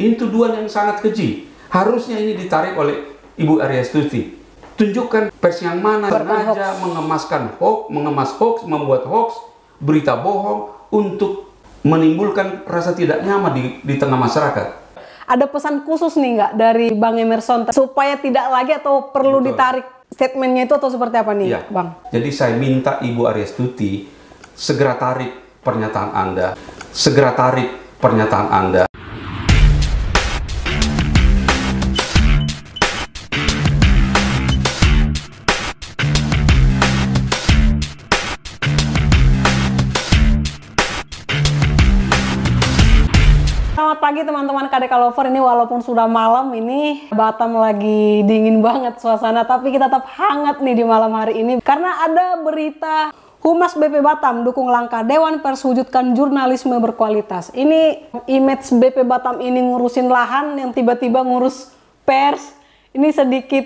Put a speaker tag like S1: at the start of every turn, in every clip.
S1: Ini tuduhan yang sangat keji. Harusnya ini ditarik oleh Ibu Aryastuti. Tunjukkan pers yang mana sengaja mengemas hoax, membuat hoax, berita bohong untuk menimbulkan rasa tidak nyaman di tengah masyarakat.
S2: Ada pesan khusus nih nggak dari Bang Emerson supaya tidak lagi atau perlu ditarik statementnya itu atau seperti apa nih, Bang?
S1: Jadi saya minta Ibu Aryastuti segera tarik pernyataan Anda. Segera tarik pernyataan Anda.
S2: Selamat pagi teman-teman KDK Lover. Ini walaupun sudah malam, ini Batam lagi dingin banget suasana, tapi kita tetap hangat nih di malam hari ini karena ada berita Humas BP Batam dukung langkah Dewan Pers wujudkan jurnalisme berkualitas. Ini image BP Batam ini ngurusin lahan yang tiba-tiba ngurus pers. Ini sedikit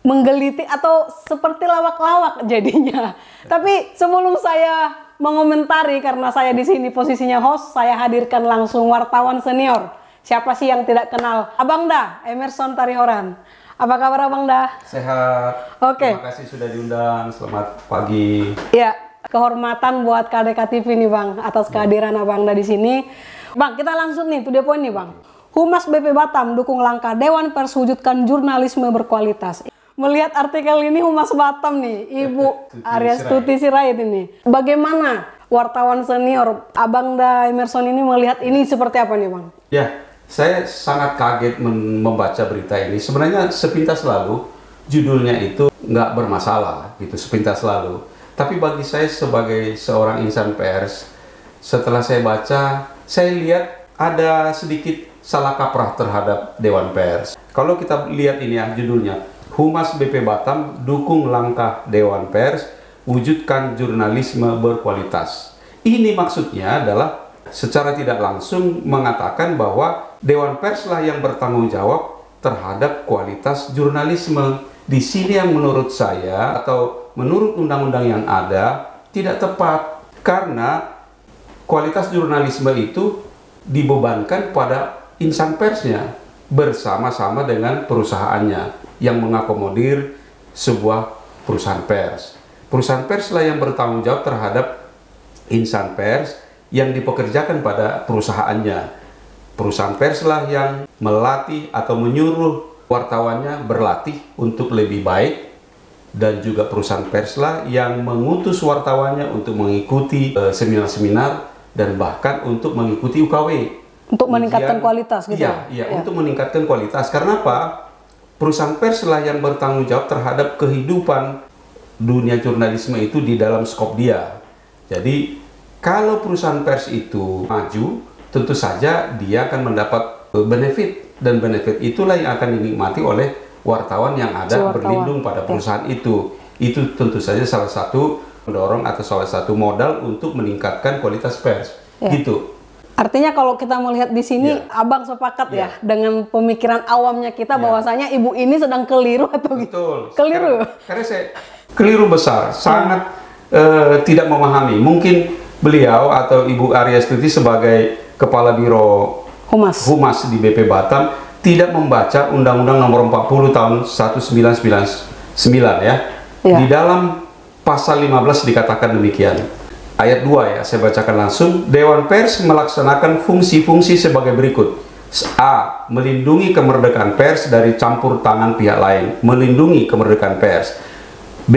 S2: menggeliti atau seperti lawak-lawak jadinya. Tapi sebelum saya mengomentari, karena saya di sini posisinya host, saya hadirkan langsung wartawan senior. Siapa sih yang tidak kenal? Abang Da, Emerson Tarihoran. Apa kabar Abang Da?
S1: Sehat.
S2: Oke.
S1: Terima kasih sudah diundang. Selamat pagi.
S2: Ya, kehormatan buat KDK TV nih Bang, atas kehadiran Abang Da di sini. Bang, kita langsung nih, to the point nih Bang. Humas BP Batam dukung langkah Dewan Pers wujudkan jurnalisme berkualitas. Melihat artikel ini Humas Batam nih, Ibu Aryastuti Sirait ini. Bagaimana wartawan senior Abang Da Emerson ini melihat ini seperti apa nih Bang?
S1: Ya, saya sangat kaget membaca berita ini. Sebenarnya sepintas lalu judulnya itu nggak bermasalah, gitu, sepintas lalu. Tapi bagi saya sebagai seorang insan pers, setelah saya baca, saya lihat ada sedikit salah kaprah terhadap Dewan Pers. Kalau kita lihat ini ya judulnya, Humas BP Batam dukung langkah Dewan Pers wujudkan jurnalisme berkualitas. Ini maksudnya adalah secara tidak langsung mengatakan bahwa Dewan Pers lah yang bertanggung jawab terhadap kualitas jurnalisme. Di sini yang menurut saya atau menurut undang-undang yang ada tidak tepat, karena kualitas jurnalisme itu dibebankan pada insan persnya bersama-sama dengan perusahaannya yang mengakomodir sebuah perusahaan pers. Perusahaan pers lah yang bertanggung jawab terhadap insan pers yang dipekerjakan pada perusahaannya. Perusahaan pers lah yang melatih atau menyuruh wartawannya berlatih untuk lebih baik, dan juga perusahaan pers lah yang mengutus wartawannya untuk mengikuti seminar-seminar dan bahkan untuk mengikuti UKW.
S2: Untuk meningkatkan kualitas gitu?
S1: Iya, untuk meningkatkan kualitas. Karena apa? Perusahaan pers lah yang bertanggung jawab terhadap kehidupan dunia jurnalisme itu di dalam skop dia. Jadi kalau perusahaan pers itu maju, tentu saja dia akan mendapat benefit, dan benefit itulah yang akan dinikmati oleh wartawan yang ada berlindung pada perusahaan itu. Itu tentu saja salah satu mendorong atau salah satu modal untuk meningkatkan kualitas pers. Gitu.
S2: Artinya kalau kita melihat di sini, Abang sepakat ya dengan pemikiran awamnya kita bahwasanya ibu ini sedang keliru atau
S1: betul.
S2: Keliru.
S1: Karena saya keliru besar, sangat tidak memahami. Mungkin beliau atau Ibu Aryastuti sebagai Kepala Biro Humas di BP Batam tidak membaca Undang-Undang Nomor 40 tahun 1999 ya. Di dalam pasal 15 dikatakan demikian. Ayat 2 ya, saya bacakan langsung. Dewan Pers melaksanakan fungsi-fungsi sebagai berikut. A. Melindungi kemerdekaan pers dari campur tangan pihak lain. Melindungi kemerdekaan pers. B.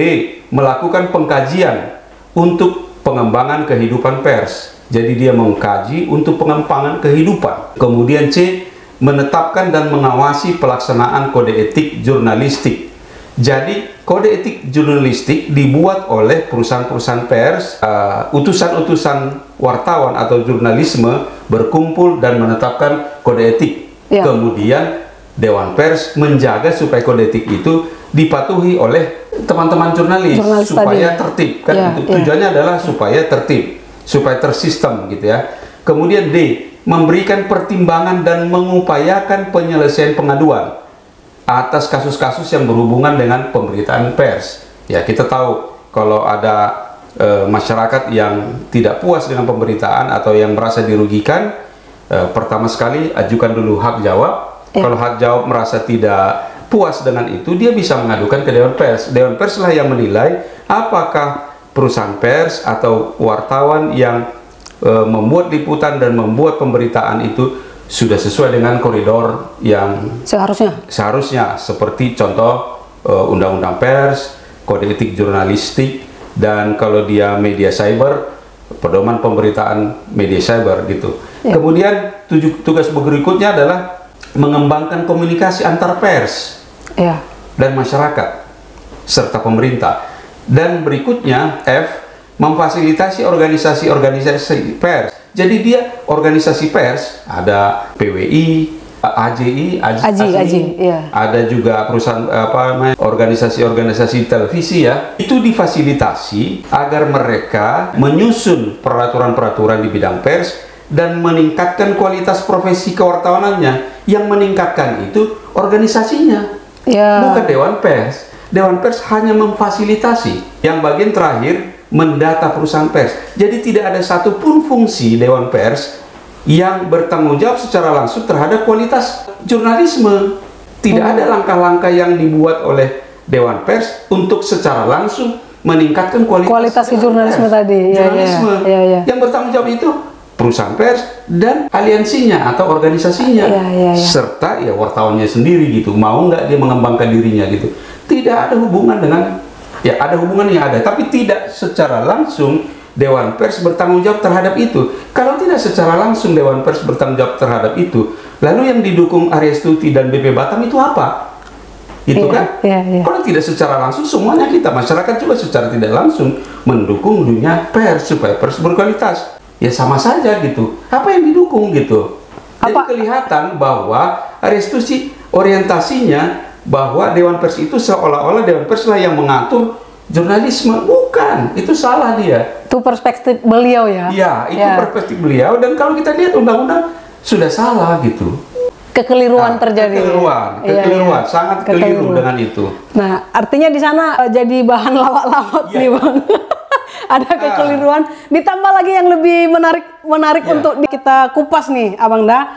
S1: Melakukan pengkajian untuk pengembangan kehidupan pers. Jadi dia mengkaji untuk pengembangan kehidupan. Kemudian C. Menetapkan dan mengawasi pelaksanaan kode etik jurnalistik. Jadi kode etik jurnalistik dibuat oleh perusahaan-perusahaan pers, utusan-utusan wartawan atau jurnalisme berkumpul dan menetapkan kode etik. Kemudian Dewan Pers menjaga supaya kode etik itu dipatuhi oleh teman-teman jurnalis supaya tertib. Kan tujuannya adalah supaya tertib, supaya tersistem gitu ya. Kemudian D. Memberikan pertimbangan dan mengupayakan penyelesaian pengaduan atas kasus-kasus yang berhubungan dengan pemberitaan pers. Ya, kita tahu kalau ada masyarakat yang tidak puas dengan pemberitaan atau yang merasa dirugikan, pertama sekali ajukan dulu hak jawab. Kalau hak jawab merasa tidak puas dengan itu, dia bisa mengadukan ke Dewan Pers. Dewan Pers lah yang menilai apakah perusahaan pers atau wartawan yang membuat liputan dan membuat pemberitaan itu sudah sesuai dengan koridor yang seharusnya seperti contoh undang-undang pers, kode etik jurnalistik, dan kalau dia media cyber, pedoman pemberitaan media cyber gitu. Kemudian tugas berikutnya adalah mengembangkan komunikasi antar pers dan masyarakat serta pemerintah. Dan berikutnya F, memfasilitasi organisasi-organisasi pers. Jadi dia organisasi pers, ada PWI, AJI, ada juga perusahaan organisasi-organisasi televisi ya. Itu difasilitasi agar mereka menyusun peraturan-peraturan di bidang pers dan meningkatkan kualitas profesi kewartawanannya. Yang meningkatkan itu organisasinya, bukan Dewan Pers. Dewan Pers hanya memfasilitasi. Yang bagian terakhir, mendata perusahaan pers. Jadi tidak ada satupun fungsi Dewan Pers yang bertanggung jawab secara langsung terhadap kualitas jurnalisme. Tidak ada langkah-langkah yang dibuat oleh Dewan Pers untuk secara langsung meningkatkan kualitas
S2: jurnalisme tadi.
S1: Yang bertanggung jawab itu perusahaan pers dan aliansinya atau organisasinya, serta ya wartawannya sendiri gitu. Mau nggak dia mengembangkan dirinya gitu. Tidak ada hubungan dengan, ya ada hubungan yang ada, tapi tidak secara langsung Dewan Pers bertanggung jawab terhadap itu. Kalau tidak secara langsung Dewan Pers bertanggung jawab terhadap itu, lalu yang didukung Arya Astuti dan BP Batam itu apa? Itu kan? Kalau tidak secara langsung, semuanya kita, masyarakat juga secara tidak langsung mendukung dunia pers supaya pers berkualitas. Ya sama saja gitu. Apa yang didukung gitu? Jadi kelihatan bahwa Arya Astuti orientasinya bahwa Dewan Pers itu seolah-olah Dewan Pers lah yang mengatur jurnalisme. Bukan, itu salah dia.
S2: Itu perspektif beliau ya?
S1: Iya, itu perspektif beliau. Dan kalau kita lihat undang-undang sudah salah gitu.
S2: Kekeliruan terjadi.
S1: Kekeliruan, sangat keliru dengan itu.
S2: Nah, artinya di sana jadi bahan lawak-lawak nih Bang. Ada kekeliruan, ditambah lagi yang lebih menarik untuk kita kupas nih Abang Da.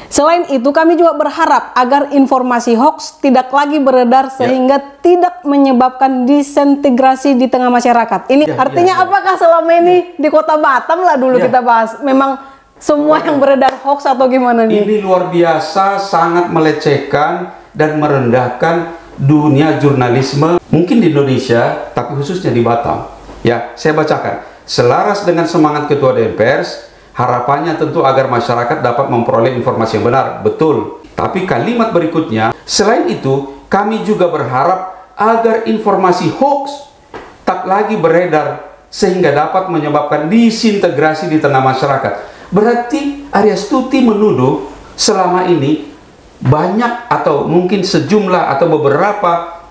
S2: Selain itu kami juga berharap agar informasi hoax tidak lagi beredar sehingga tidak menyebabkan disintegrasi di tengah masyarakat. Ini artinya apakah selama ini di Kota Batam lah dulu kita bahas, memang semua yang beredar hoax atau gimana nih?
S1: Ini luar biasa, sangat melecehkan dan merendahkan dunia jurnalisme mungkin di Indonesia, tapi khususnya di Batam. Ya, saya bacakan. Selaras dengan semangat Ketua Dewan Pers, harapannya tentu agar masyarakat dapat memperoleh informasi yang benar. Betul. Tapi kalimat berikutnya, selain itu, kami juga berharap agar informasi hoax tak lagi beredar sehingga dapat menyebabkan disintegrasi di tengah masyarakat. Berarti Arya Astuti menuduh selama ini banyak atau mungkin sejumlah atau beberapa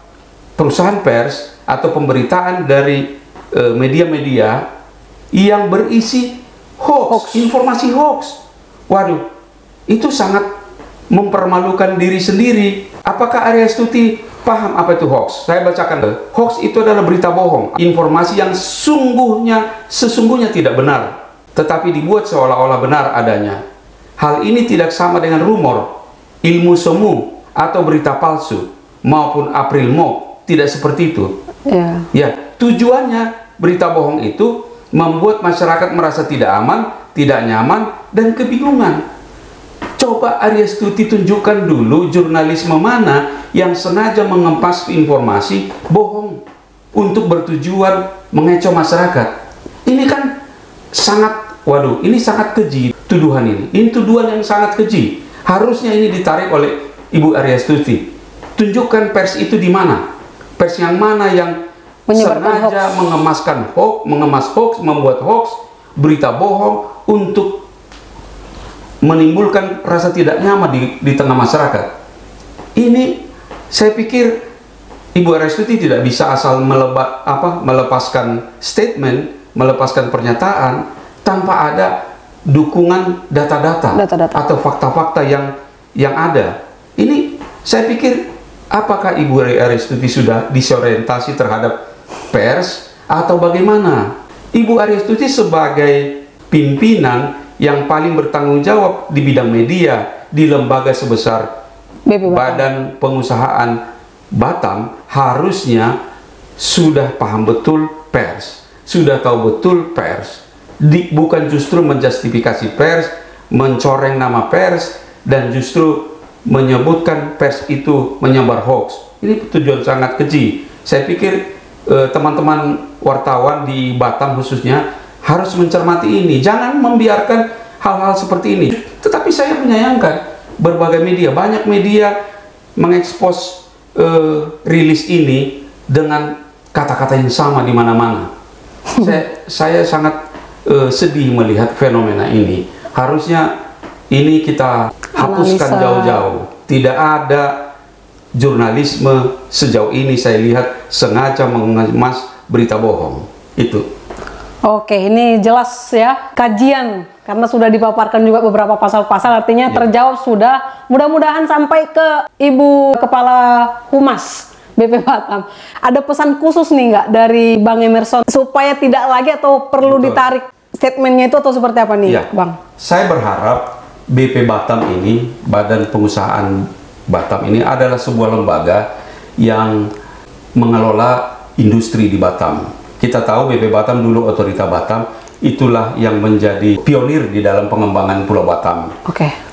S1: perusahaan pers atau pemberitaan dari media-media yang berisi hoax, informasi hoax. Waduh, itu sangat mempermalukan diri sendiri. Apakah Arya Astuti paham apa itu hoax? Saya bacakan. Hoax itu adalah berita bohong, informasi yang sesungguhnya tidak benar, tetapi dibuat seolah-olah benar adanya. Hal ini tidak sama dengan rumor, ilmu semu, atau berita palsu, maupun April Mop. Tidak seperti itu. Ya, tujuannya berita bohong itu membuat masyarakat merasa tidak aman, tidak nyaman, dan kebingungan. Coba Arya Astuti tunjukkan dulu jurnalisme mana yang sengaja mengempas informasi bohong untuk bertujuan mengecoh masyarakat. Ini kan sangat, waduh, ini sangat keji tuduhan ini. Ini tuduhan yang sangat keji. Harusnya ini ditarik oleh Ibu Arya Astuti. Tunjukkan pers itu di mana? Pers yang mana yang sengaja mengemas hoax, membuat hoax, berita bohong untuk menimbulkan rasa tidak nyaman di tengah masyarakat. Ini saya pikir Ibu Arya Astuti tidak bisa asal melepaskan statement, melepaskan pernyataan tanpa ada dukungan data-data atau fakta-fakta yang ada. Ini saya pikir apakah Ibu Arya Astuti sudah disorientasi terhadap pers atau bagaimana? Ibu Arya Astuti sebagai pimpinan yang paling bertanggung jawab di bidang media di lembaga sebesar Badan Pengusahaan Batam harusnya sudah paham betul pers, sudah tahu betul pers, bukan justru menjustifikasi pers, mencoreng nama pers, dan justru menyebutkan pers itu menyebar hoax. Ini tujuan sangat keji. Saya pikir teman-teman wartawan di Batam khususnya harus mencermati ini. Jangan membiarkan hal-hal seperti ini. Tetapi saya menyayangkan berbagai media, banyak media mengekspos rilis ini dengan kata-kata yang sama di mana-mana. Saya sangat sedih melihat fenomena ini. Harusnya ini kita hapuskan jauh-jauh. Tidak ada jurnalisme sejauh ini saya lihat sengaja mengemas berita bohong. Itu.
S2: Oke, ini jelas ya kajian karena sudah dipaparkan juga beberapa pasal-pasal, artinya terjawab sudah. Mudah-mudahan sampai ke Ibu Kepala Humas BP Batam. Ada pesan khusus nih nggak dari Bang Emerson supaya tidak lagi atau perlu ditarik statementnya itu atau seperti apa nih, Bang?
S1: Saya berharap BP Batam ini, Badan Pengusahaan Batam ini adalah sebuah lembaga yang mengelola industri di Batam. Kita tahu BP Batam dulu Otorita Batam, itulah yang menjadi pionir di dalam pengembangan Pulau Batam.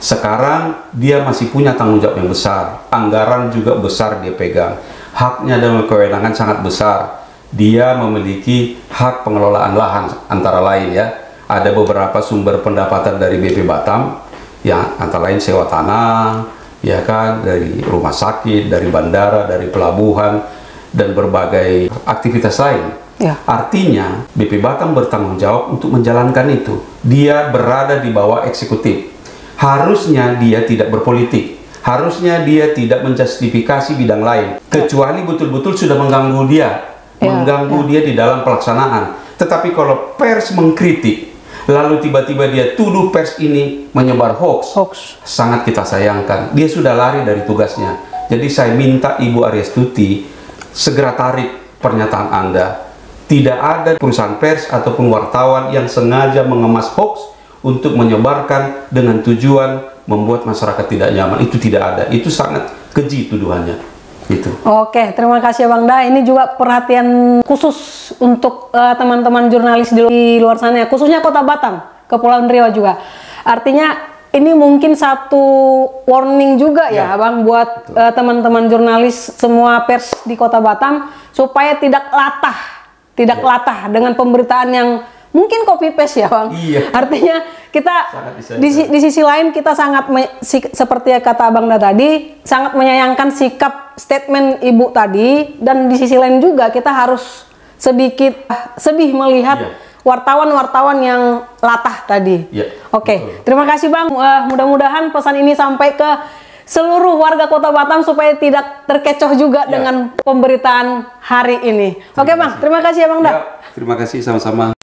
S1: Sekarang dia masih punya tanggung jawab yang besar, anggaran juga besar dia pegang, haknya dan kewenangan sangat besar. Dia memiliki hak pengelolaan lahan antara lain ya. Ada beberapa sumber pendapatan dari BP Batam yang antara lain sewa tanah, ya kan, dari rumah sakit, dari bandara, dari pelabuhan, dan berbagai aktivitas lain. Artinya BP Batam bertanggung jawab untuk menjalankan itu. Dia berada di bawah eksekutif. Harusnya dia tidak berpolitik. Harusnya dia tidak menjustifikasi bidang lain. Kecuali betul-betul sudah mengganggu dia. Mengganggu dia di dalam pelaksanaan. Tetapi kalau pers mengkritik, lalu tiba-tiba dia tuduh pers ini menyebar hoax. Sangat kita sayangkan. Dia sudah lari dari tugasnya. Jadi saya minta Ibu Aryastuti segera tarik pernyataan Anda. Tidak ada perusahaan pers ataupun wartawan yang sengaja mengemas hoax untuk menyebarkan dengan tujuan membuat masyarakat tidak nyaman. Itu tidak ada. Itu sangat keji tuduhannya. Gitu. Oke,
S2: terima kasih Bang Da. Ini juga perhatian khusus untuk teman-teman jurnalis di luar sana, khususnya Kota Batam, Kepulauan Riau juga. Artinya ini mungkin satu warning juga ya Bang buat teman-teman jurnalis semua pers di Kota Batam supaya tidak latah dengan pemberitaan yang mungkin copy paste ya Bang. Artinya kita di sisi lain kita sangat seperti kata Bang Da tadi sangat menyayangkan sikap statement Ibu tadi, dan di sisi lain juga kita harus sedikit sedih melihat wartawan-wartawan yang latah tadi. Terima kasih Bang. Mudah-mudahan pesan ini sampai ke seluruh warga Kota Batam supaya tidak terkecoh juga dengan pemberitaan hari ini. Bang, terima kasih ya Bang Da.
S1: Terima kasih sama-sama.